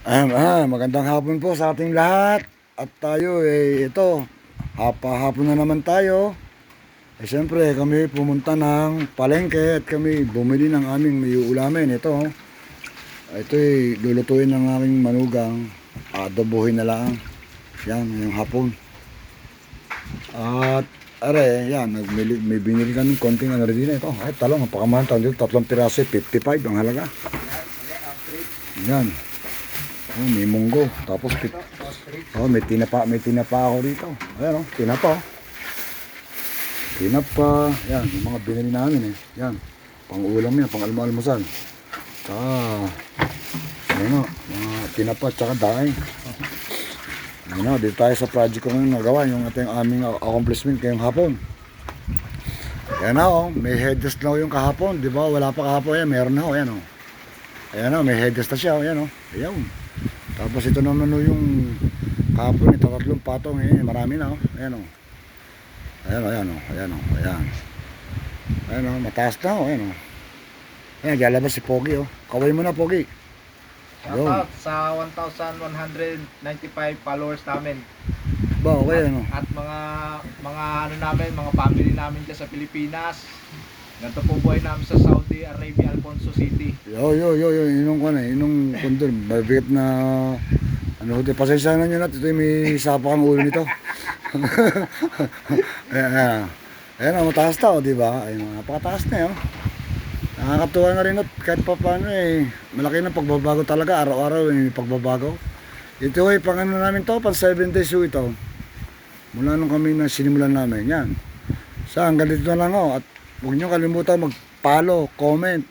Magandang hapon po sa ating lahat. At tayo ito, hapon na naman tayo. Siyempre kami pumunta ng palengke at kami bumili ng aming may uulamin. Ito lulutuin ng aming manugang. Adobohin na lang. Yan, yung hapon. At yan, may binili kami konting ano rin ito. Ay, talong, napakamahal dito, 3 piraso, 55 ang halaga. Yan. May munggo, tapos may tinapa ako dito. Ayan tinapa. Yan, yung mga binili namin Yan, pang-ulam yan, pang-almusal. Mga tinapa at saka daing. Dito tayo sa project ko ngayon nagawa, yung aming accomplishment ngayong hapon. Ayan may headrest na yung kahapon, di ba? Wala pa kahapon, meron na ayan Ayan may headrest na siya, ayan Ayan. Tapos ito naman yung kahapon, ito 3 patong, marami na Ayan mataas na ayan lalabas si Pogi Kaway mo na, Pogi. Shoutout sa 1,195 followers namin. Ba, okay At mga namin, mga family namin dyan sa Pilipinas. Ganito po buhay namin sa Saudi Arabia, Alfonso City. Inong kundol, mabigat na pasensya na nyo na, ito may sapa kang ulo nito. Ayan mataas na di ba? Ayan, napakataas na nakakatuwa na rin kahit pa paano malaki na pagbabago talaga, araw-araw may pagbabago. Ito pang namin to, pang 7 days ito. Mula nung kami na sinimulan namin, yan. Hanggang dito na lang at huwag nyo kalimutan mag-follow, comment,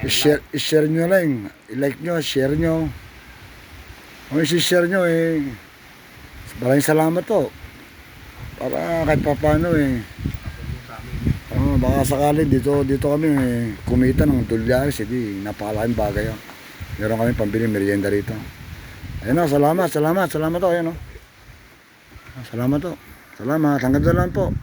i-share nyo lang, i-like nyo, share nyo. Kung i-share nyo maraming salamat to. Para kahit pa paano baka sakali dito kami kumita ng $2, napakalaking bagay meron kami pambili merienda rito. Ayun salamat ayan salamat hanggang doon lang po.